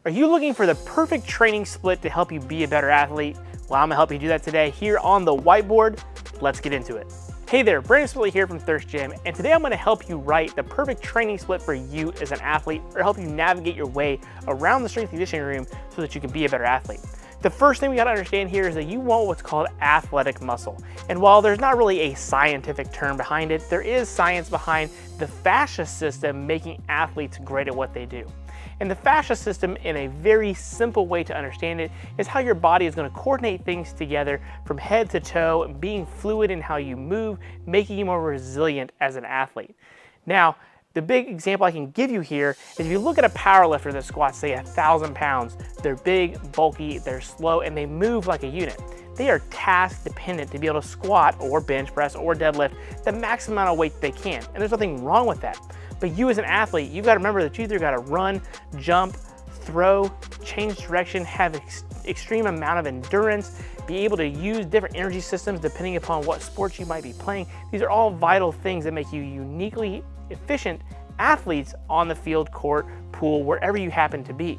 Are you looking for the perfect training split to help you be a better athlete? Well, I'm gonna help you do that today here on the whiteboard. Let's get into it. Hey there, Brandon Smitley here from Thirst Gym, and today I'm gonna help you write the perfect training split for you as an athlete, or help you navigate your way around the strength and conditioning room so that you can be a better athlete. The first thing we gotta understand here is that you want what's called athletic muscle. And while there's not really a scientific term behind it, there is science behind the fascia system making athletes great at what they do. And the fascia system, in a very simple way to understand it, is how your body is going to coordinate things together from head to toe, being fluid in how you move, making you more resilient as an athlete. Now, the big example I can give you here is if you look at a power lifter that squats, say 1,000 pounds, they're big, bulky, they're slow, and they move like a unit. They are task dependent to be able to squat or bench press or deadlift the maximum amount of weight they can. And there's nothing wrong with that. But you as an athlete, you've got to remember that you either got to run, jump, throw, change direction, have extreme amount of endurance, be able to use different energy systems depending upon what sports you might be playing. These are all vital things that make you uniquely efficient athletes on the field, court, pool, wherever you happen to be.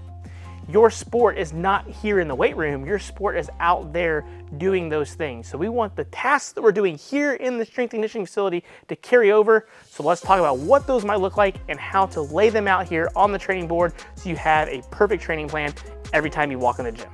Your sport is not here in the weight room. Your sport is out there doing those things. So we want the tasks that we're doing here in the strength and conditioning facility to carry over. So let's talk about what those might look like and how to lay them out here on the training board so you have a perfect training plan every time you walk in the gym.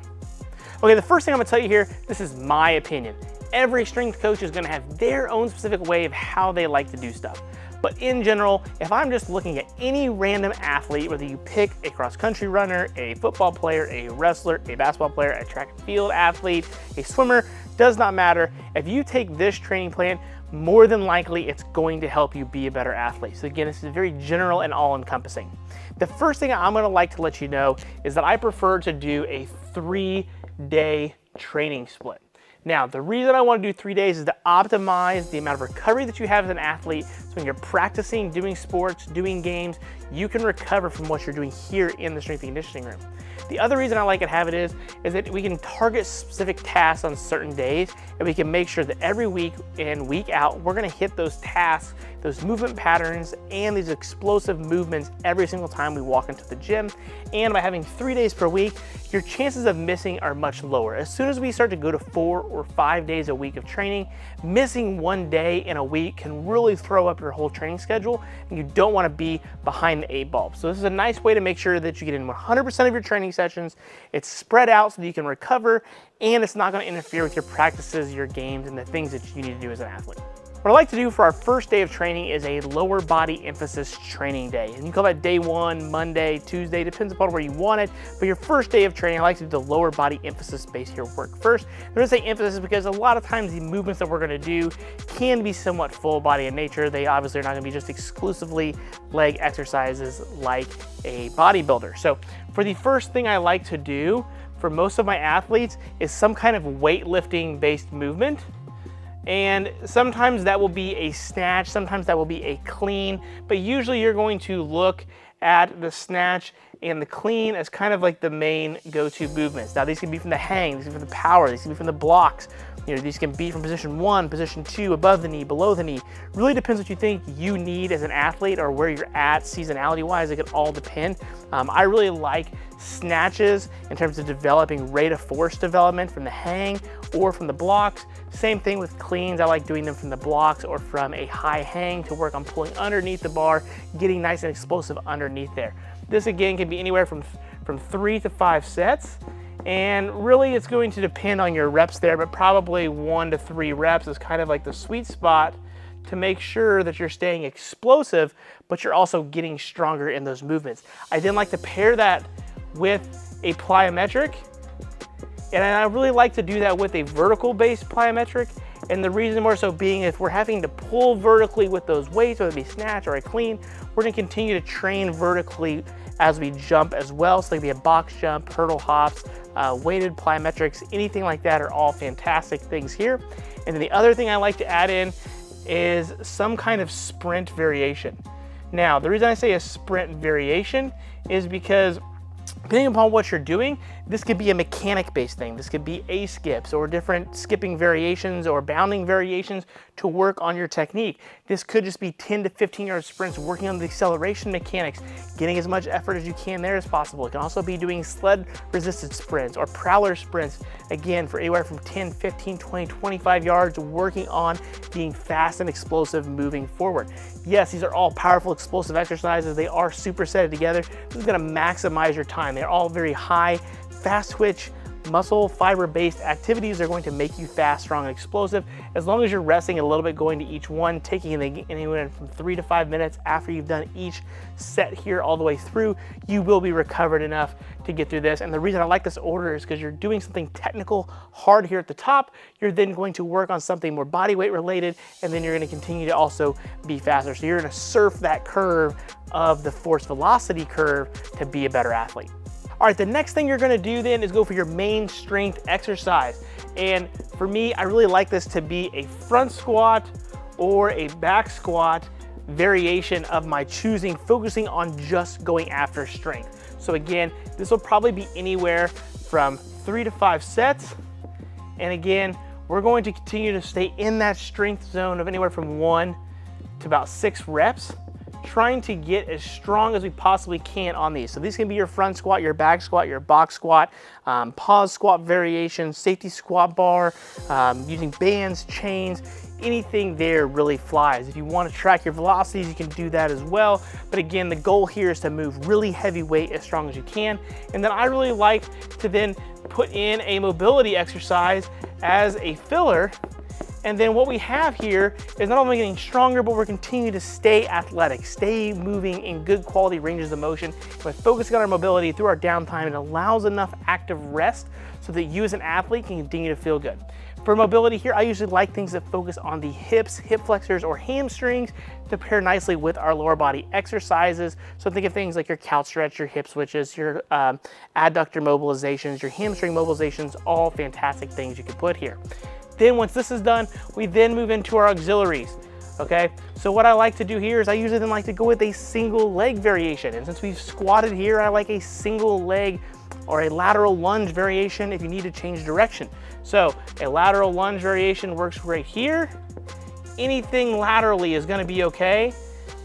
Okay, the first thing I'm gonna tell you here, this is my opinion. Every strength coach is gonna have their own specific way of how they like to do stuff. But in general, if I'm just looking at any random athlete, whether you pick a cross-country runner, a football player, a wrestler, a basketball player, a track and field athlete, a swimmer, does not matter. If you take this training plan, more than likely it's going to help you be a better athlete. So again, this is very general and all-encompassing. The first thing I'm gonna like to let you know is that I prefer to do a 3-day training split. Now, the reason I want to do 3 days is to optimize the amount of recovery that you have as an athlete. So when you're practicing, doing sports, doing games, you can recover from what you're doing here in the strength and conditioning room. The other reason I like to have it is that we can target specific tasks on certain days, and we can make sure that every week in, week out, we're gonna hit those tasks, those movement patterns, and these explosive movements every single time we walk into the gym. And by having 3 days per week, your chances of missing are much lower. As soon as we start to go to 4 or 5 days a week of training, missing 1 day in a week can really throw up your whole training schedule, and you don't wanna be behind the 8 ball. So this is a nice way to make sure that you get in 100% of your training sessions. It's spread out so that you can recover, and it's not going to interfere with your practices, your games, and the things that you need to do as an athlete. What I like to do for our first day of training is a lower body emphasis training day. And you call that day 1, Monday, Tuesday, depends upon where you want it. But your first day of training, I like to do the lower body emphasis base your work first. I'm gonna say emphasis because a lot of times the movements that we're gonna do can be somewhat full body in nature. They obviously are not gonna be just exclusively leg exercises like a bodybuilder. So for the first thing I like to do for most of my athletes is some kind of weightlifting based movement. And sometimes that will be a snatch, sometimes that will be a clean, but usually you're going to look at the snatch and the clean as kind of like the main go-to movements. Now these can be from the hang, these can be from the power, these can be from the blocks. You know, these can be from position 1, position 2, above the knee, below the knee. Really depends what you think you need as an athlete or where you're at seasonality-wise. It could all depend. I really like snatches in terms of developing rate of force development from the hang or from the blocks. Same thing with cleans. I like doing them from the blocks or from a high hang to work on pulling underneath the bar, getting nice and explosive underneath there. This again can be anywhere from 3 to 5 sets. And really it's going to depend on your reps there, but probably 1 to 3 reps is kind of like the sweet spot to make sure that you're staying explosive, but you're also getting stronger in those movements. I then like to pair that with a plyometric, and I really like to do that with a vertical based plyometric. And the reason more so being, if we're having to pull vertically with those weights, whether it be snatch or a clean, we're gonna continue to train vertically as we jump as well. So it could be a box jump, hurdle hops, weighted plyometrics, anything like that are all fantastic things here. And then the other thing I like to add in is some kind of sprint variation. Now, the reason I say a sprint variation is because Depending upon what you're doing, this could be a mechanic-based thing. This could be A-skips or different skipping variations or bounding variations to work on your technique. This could just be 10 to 15-yard sprints working on the acceleration mechanics, getting as much effort as you can there as possible. It can also be doing sled-resisted sprints or prowler sprints, again, for anywhere from 10, 15, 20, 25 yards, working on being fast and explosive moving forward. Yes, these are all powerful, explosive exercises. They are supersetted together. This is gonna maximize your time. They're all very high, fast twitch, muscle fiber-based activities. Are going to make you fast, strong, and explosive. As long as you're resting a little bit going to each one, taking anywhere from 3 to 5 minutes after you've done each set here all the way through, you will be recovered enough to get through this. And the reason I like this order is because you're doing something technical hard here at the top. You're then going to work on something more body weight related, and then you're going to continue to also be faster. So you're going to surf that curve of the force velocity curve to be a better athlete. All right, the next thing you're gonna do then is go for your main strength exercise. And for me, I really like this to be a front squat or a back squat variation of my choosing, focusing on just going after strength. So again, this will probably be anywhere from 3 to 5 sets. And again, we're going to continue to stay in that strength zone of anywhere from 1 to about 6 reps, trying to get as strong as we possibly can on these. So these can be your front squat, your back squat, your box squat, pause squat variation, safety squat bar, using bands, chains, anything there really flies. If you want to track your velocities, you can do that as well. But again, the goal here is to move really heavy weight as strong as you can. And then I really like to then put in a mobility exercise as a filler. And then what we have here is not only getting stronger, but we're continuing to stay athletic, stay moving in good quality ranges of motion. By focusing on our mobility through our downtime, it allows enough active rest so that you as an athlete can continue to feel good. For mobility here, I usually like things that focus on the hips, hip flexors, or hamstrings to pair nicely with our lower body exercises. So think of things like your couch stretch, your hip switches, your adductor mobilizations, your hamstring mobilizations, all fantastic things you can put here. Then once this is done, we then move into our auxiliaries, okay? So what I like to do here is I usually then like to go with a single leg variation. And since we've squatted here, I like a single leg or a lateral lunge variation if you need to change direction. So a lateral lunge variation works right here. Anything laterally is gonna be okay,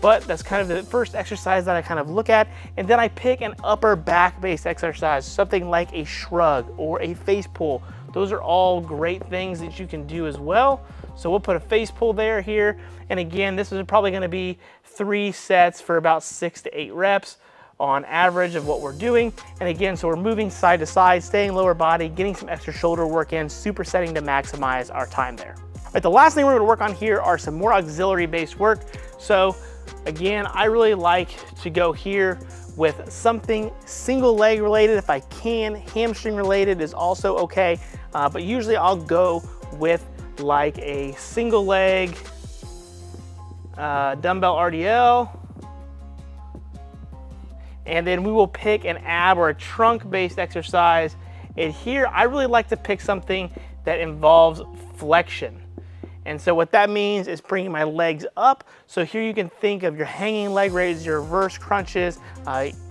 but that's kind of the first exercise that I kind of look at. And then I pick an upper back-based exercise, something like a shrug or a face pull. Those are all great things that you can do as well. So we'll put a face pull there here. And again, this is probably gonna be 3 sets for about 6 to 8 reps on average of what we're doing. And again, so we're moving side to side, staying lower body, getting some extra shoulder work in, supersetting to maximize our time there. All right, the last thing we're gonna work on here are some more auxiliary-based work. So again, I really like to go here with something single leg related if I can. Hamstring related is also okay, but usually I'll go with like a single leg dumbbell RDL, and then we will pick an ab or a trunk based exercise. And here I really like to pick something that involves flexion. And so what that means is bringing my legs up. So here you can think of your hanging leg raises, your reverse crunches,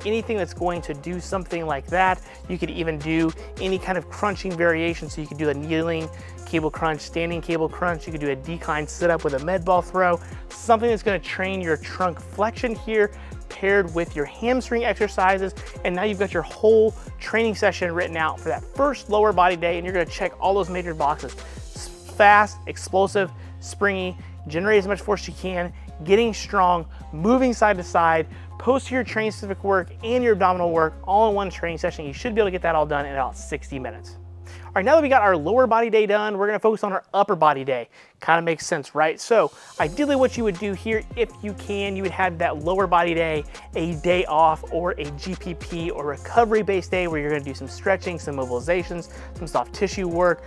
anything that's going to do something like that. You could even do any kind of crunching variation. So you could do a kneeling cable crunch, standing cable crunch. You could do a decline sit up with a med ball throw, something that's gonna train your trunk flexion here, paired with your hamstring exercises. And now you've got your whole training session written out for that first lower body day, and you're gonna check all those major boxes. Fast, explosive, springy, generate as much force as you can, getting strong, moving side to side, post your training specific work and your abdominal work all in one training session. You should be able to get that all done in about 60 minutes. All right, now that we got our lower body day done, we're gonna focus on our upper body day. Kind of makes sense, right? So ideally what you would do here, if you can, you would have that lower body day, a day off, or a GPP or recovery-based day where you're gonna do some stretching, some mobilizations, some soft tissue work,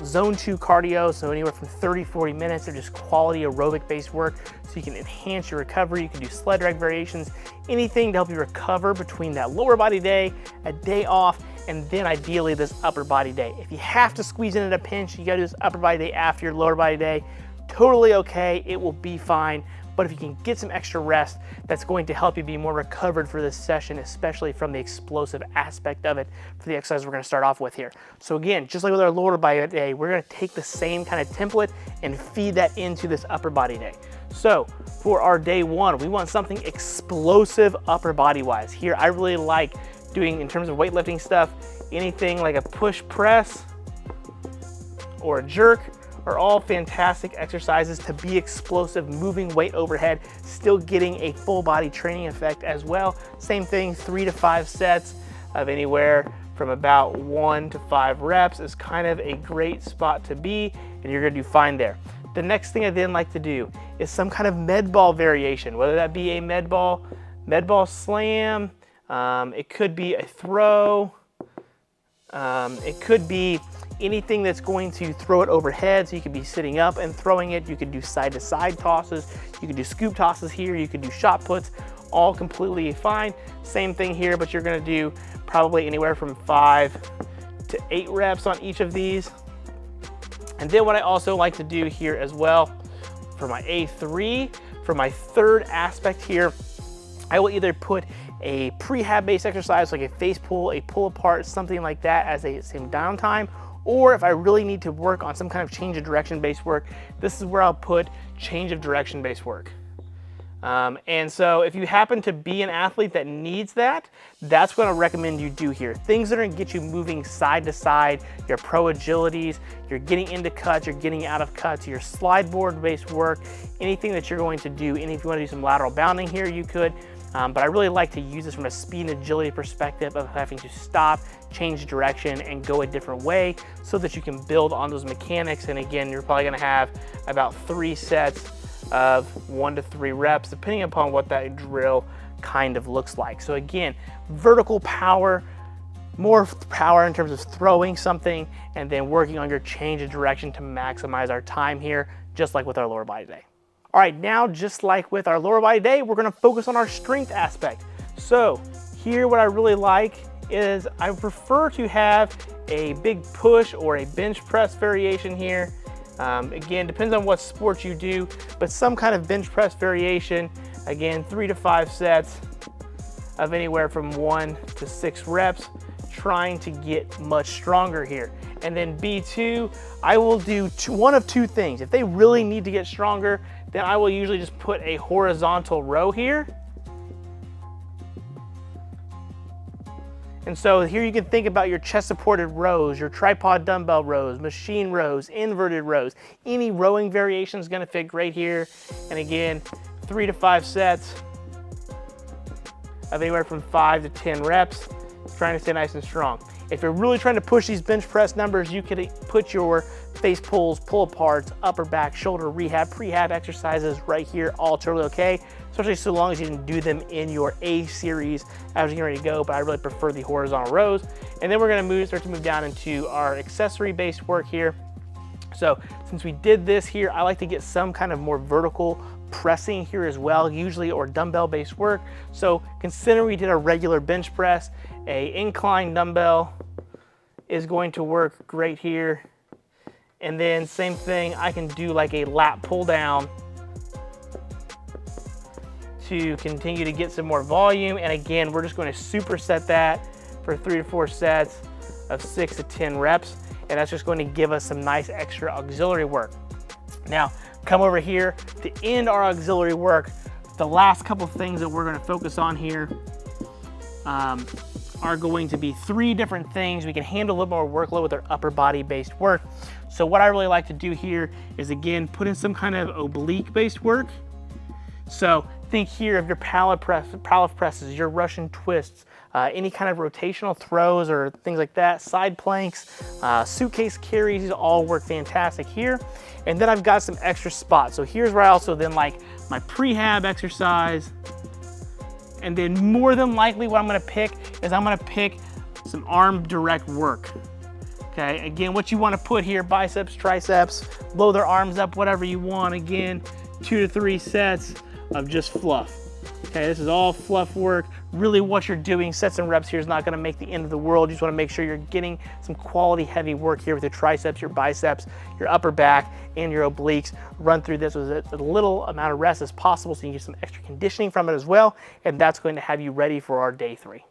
zone 2 cardio, so anywhere from 30, 40 minutes of just quality aerobic-based work so you can enhance your recovery. You can do sled drag variations, anything to help you recover between that lower body day, a day off, and then ideally this upper body day. If you have to squeeze in at a pinch, you gotta do this upper body day after your lower body day. Totally okay, it will be fine. but if you can get some extra rest, that's going to help you be more recovered for this session, especially from the explosive aspect of it for the exercise we're gonna start off with here. So again, just like with our lower body day, we're gonna take the same kind of template and feed that into this upper body day. So for our day one, we want something explosive upper body wise. Here, I really like doing, in terms of weightlifting stuff, anything like a push press or a jerk are all fantastic exercises to be explosive, moving weight overhead, still getting a full body training effect as well. Same thing, 3 to 5 sets of anywhere from about 1 to 5 reps is kind of a great spot to be, and you're gonna do fine there. The next thing I then like to do is some kind of med ball variation, whether that be a med ball slam, it could be a throw, it could be anything that's going to throw it overhead, so you could be sitting up and throwing it. You could do side to side tosses, you could do scoop tosses here, you could do shot puts, all completely fine. Same thing here, but you're gonna do probably anywhere from 5 to 8 reps on each of these. And then what I also like to do here as well, for my A3, for my third aspect here, I will either put a prehab based exercise like a face pull, a pull apart, something like that as a same downtime, or if I really need to work on some kind of change of direction based work, this is where I'll put change of direction based work. And so if you happen to be an athlete that needs that, that's what I recommend you do here. Things that are gonna get you moving side to side, your pro agilities, you're getting into cuts, you're getting out of cuts, your slide board based work, anything that you're going to do. And if you wanna do some lateral bounding here, you could. But I really like to use this from a speed and agility perspective of having to stop, change direction, and go a different way so that you can build on those mechanics. And again, you're probably gonna have about 3 sets of 1 to 3 reps, depending upon what that drill kind of looks like. So again, vertical power, more power in terms of throwing something, and then working on your change of direction to maximize our time here, just like with our lower body day. All right, now just like with our lower body day, we're gonna focus on our strength aspect. So here, what I really like is I prefer to have a big push or a bench press variation here. Again, depends on what sport you do, but some kind of bench press variation. Again, 3 to 5 sets of anywhere from 1 to 6 reps, trying to get much stronger here. And then B2, I will do one of 2 things. If they really need to get stronger, then I will usually just put a horizontal row here. And so here you can think about your chest supported rows, your tripod dumbbell rows, machine rows, inverted rows. Any rowing variation is gonna fit great here. And again, 3 to 5 sets of anywhere from 5 to 10 reps, trying to stay nice and strong. If you're really trying to push these bench press numbers, you could put your face pulls, pull aparts, upper back, shoulder rehab, prehab exercises right here, all totally okay, especially so long as you can do them in your A series as you're ready to go, but I really prefer the horizontal rows. And then we're gonna start to move down into our accessory based work here. So since we did this here, I like to get some kind of more vertical pressing here as well, usually, or dumbbell based work. So consider we did a regular bench press, a incline dumbbell is going to work great here. And then same thing, I can do like a lat pull down to continue to get some more volume. And again, we're just going to superset that for 3 to 4 sets of 6 to 10 reps. And that's just going to give us some nice extra auxiliary work. Now, come over here to end our auxiliary work. The last couple things that we're going to focus on here are going to be 3 different things. We can handle a little more workload with our upper body based work. So what I really like to do here is, again, put in some kind of oblique based work. So think here of your pallet presses, your Russian twists, any kind of rotational throws or things like that, side planks, suitcase carries, these all work fantastic here. And then I've got some extra spots. So here's where I also then like my prehab exercise. And then more than likely what I'm gonna pick is I'm gonna pick some arm direct work. Okay, again, what you wanna put here, biceps, triceps, blow their arms up, whatever you want. Again, 2 to 3 sets of just fluff. Okay, this is all fluff work. Really what you're doing, sets and reps here, is not gonna make the end of the world. You just wanna make sure you're getting some quality heavy work here with your triceps, your biceps, your upper back, and your obliques. Run through this with as little amount of rest as possible so you can get some extra conditioning from it as well, and that's going to have you ready for our day 3.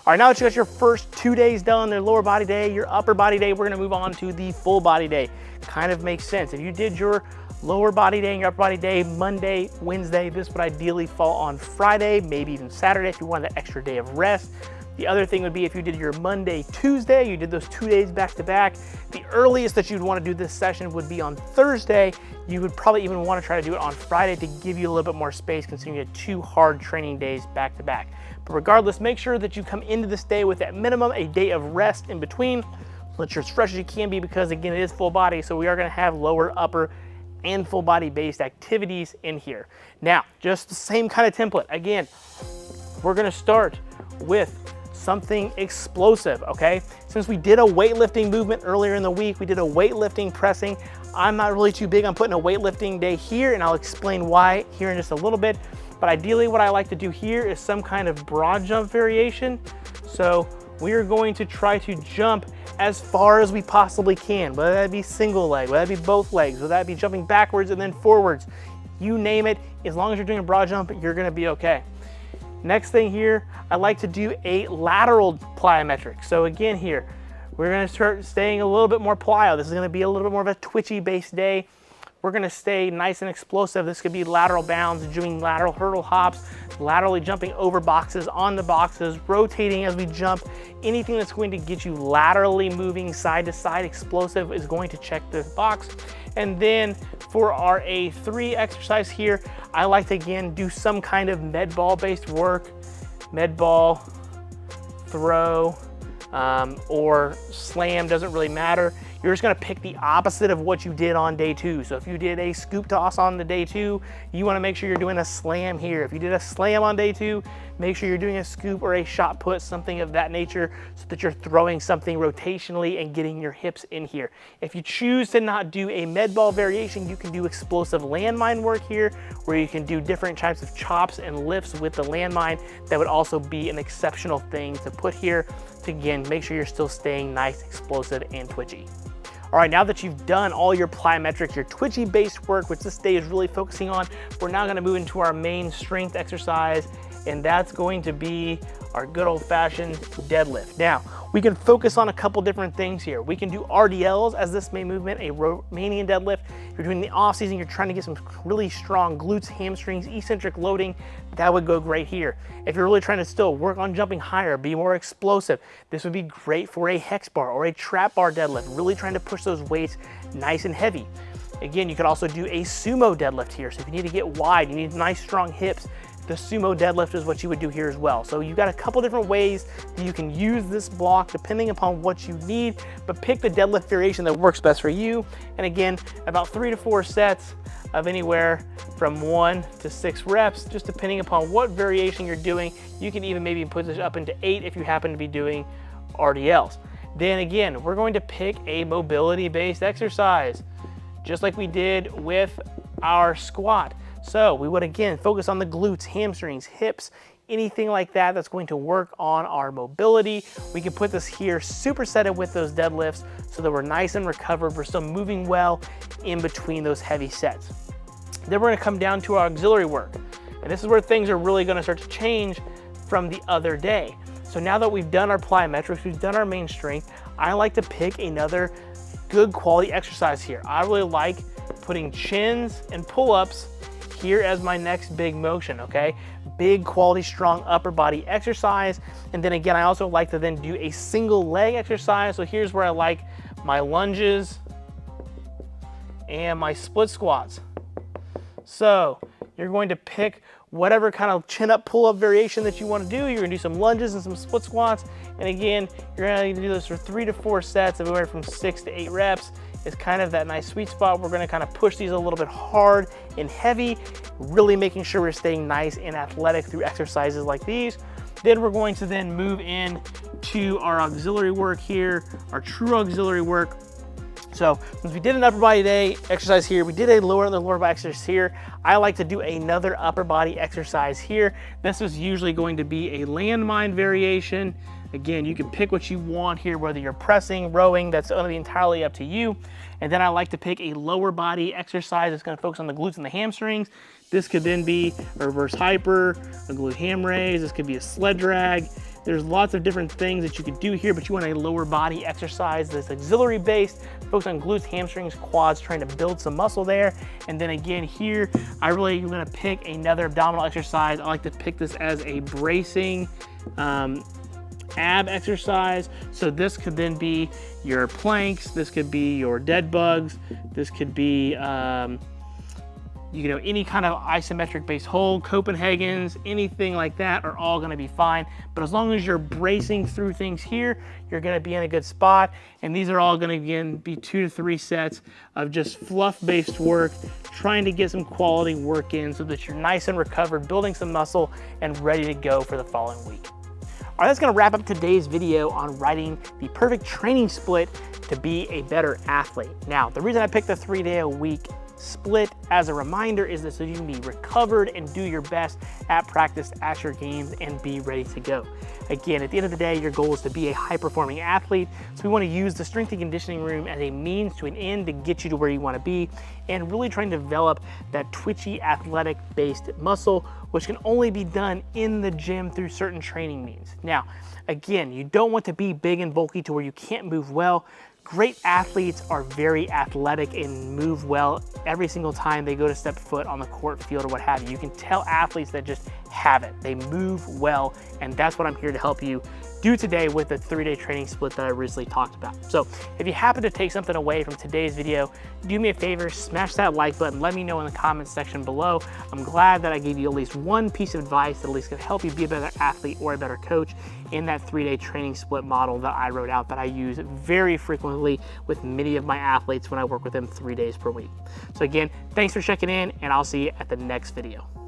All right, now that you got your first 2 days done, the lower body day, your upper body day, we're gonna move on to the full body day. Kind of makes sense. If you did your lower body day and your upper body day Monday, Wednesday, this would ideally fall on Friday, maybe even Saturday if you want that extra day of rest. The other thing would be if you did your Monday, Tuesday, you did those 2 days back to back, the earliest that you'd want to do this session would be on Thursday. You would probably even want to try to do it on Friday to give you a little bit more space considering you had 2 hard training days back to back. But regardless, make sure that you come into this day with at minimum a day of rest in between. Let you're as fresh as you can be because again, it is full body, so we are going to have lower, upper, and full body based activities in here. Now, just the same kind of template. Again, we're gonna start with something explosive, okay? Since we did a weightlifting movement earlier in the week, we did a weightlifting pressing. I'm not really too big on putting a weightlifting day here, and I'll explain why here in just a little bit. But ideally what I like to do here is some kind of broad jump variation. So we are going to try to jump as far as we possibly can, whether that be single leg, whether that be both legs, whether that be jumping backwards and then forwards. You name it, as long as you're doing a broad jump, you're gonna be okay. Next thing here, I like to do a lateral plyometric. So again here, we're gonna start staying a little bit more plyo. This is gonna be a little bit more of a twitchy based day. We're gonna stay nice and explosive. This could be lateral bounds, doing lateral hurdle hops, laterally jumping over boxes, onto boxes, rotating as we jump. Anything that's going to get you laterally moving side to side explosive is going to check this box. And then for our A3 exercise here, I like to again do some kind of med ball based work, med ball, throw, or slam, doesn't really matter. You're just gonna pick the opposite of what you did on day 2. So if you did a scoop toss on the day 2, you wanna make sure you're doing a slam here. If you did a slam on day 2, make sure you're doing a scoop or a shot put, something of that nature, so that you're throwing something rotationally and getting your hips in here. If you choose to not do a med ball variation, you can do explosive landmine work here, where you can do different types of chops and lifts with the landmine. That would also be an exceptional thing to put here to, again, make sure you're still staying nice, explosive, and twitchy. All right, now that you've done all your plyometric, your twitchy based work, which this day is really focusing on, we're now gonna move into our main strength exercise, and that's going to be our good old fashioned deadlift. Now, we can focus on a couple different things here. We can do RDLs as this main movement, a Romanian deadlift. If you're doing the off season, you're trying to get some really strong glutes, hamstrings, eccentric loading, that would go great here. If you're really trying to still work on jumping higher, be more explosive, this would be great for a hex bar or a trap bar deadlift, really trying to push those weights nice and heavy. Again, you could also do a sumo deadlift here. So if you need to get wide, you need nice strong hips, the sumo deadlift is what you would do here as well. So you've got a couple different ways that you can use this block depending upon what you need, but pick the deadlift variation that works best for you. And again, about 3 to 4 sets of anywhere from 1 to 6 reps, just depending upon what variation you're doing. You can even maybe push this up into 8 if you happen to be doing RDLs. Then again, we're going to pick a mobility-based exercise, just like we did with our squat. So we would again focus on the glutes, hamstrings, hips, anything like that that's going to work on our mobility. We can put this here supersetted with those deadlifts so that we're nice and recovered. We're still moving well in between those heavy sets. Then we're gonna come down to our auxiliary work. And this is where things are really gonna start to change from the other day. So now that we've done our plyometrics, we've done our main strength, I like to pick another good quality exercise here. I really like putting chins and pull-ups here as my next big motion, okay? Big quality, strong upper body exercise. And then again, I also like to then do a single leg exercise. So here's where I like my lunges and my split squats. So you're going to pick whatever kind of chin up, pull up variation that you want to do. You're gonna do some lunges and some split squats. And again, you're gonna do this for 3 to 4 sets, everywhere from 6 to 8 reps. Is kind of that nice sweet spot. We're gonna kind of push these a little bit hard and heavy, really making sure we're staying nice and athletic through exercises like these. Then we're going to then move in to our auxiliary work here, our true auxiliary work. So So since we did an upper body day exercise here, we did a lower body exercise here, I like to do another upper body exercise here. This is usually going to be a landmine variation. Again, you can pick what you want here, whether you're pressing, rowing, that's going to be entirely up to you. And then I like to pick a lower body exercise that's going to focus on the glutes and the hamstrings. This could then be a reverse hyper, a glute ham raise, this could be a sled drag. There's lots of different things that you could do here, but you want a lower body exercise that's auxiliary based, focus on glutes, hamstrings, quads, trying to build some muscle there. And then again here, I really am gonna pick another abdominal exercise. I like to pick this as a bracing ab exercise. So this could then be your planks, this could be your dead bugs, this could be you know, any kind of isometric based hold, Copenhagen's, anything like that are all gonna be fine. But as long as you're bracing through things here, you're gonna be in a good spot. And these are all gonna, again, be 2 to 3 sets of just fluff based work, trying to get some quality work in so that you're nice and recovered, building some muscle and ready to go for the following week. All right, that's gonna wrap up today's video on writing the perfect training split to be a better athlete. Now, the reason I picked the 3-day-a-week split as a reminder is that so you can be recovered and do your best at practice, at your games, and be ready to go. Again, at the end of the day, your goal is to be a high-performing athlete, so we want to use the strength and conditioning room as a means to an end to get you to where you want to be, and really trying to develop that twitchy, athletic-based muscle, which can only be done in the gym through certain training means. Now, again, you don't want to be big and bulky to where you can't move well. Great athletes are very athletic and move well every single time they go to step foot on the court, field, or what have you. You can tell athletes that just have it. They move well, and that's what I'm here to help you do today with the 3-day training split that I recently talked about. So if you happen to take something away from today's video, do me a favor, smash that like button, let me know in the comments section below. I'm glad that I gave you at least one piece of advice that at least can help you be a better athlete or a better coach in that 3-day training split model that I wrote out, that I use very frequently with many of my athletes when I work with them 3 days per week. So again, thanks for checking in, and I'll see you at the next video.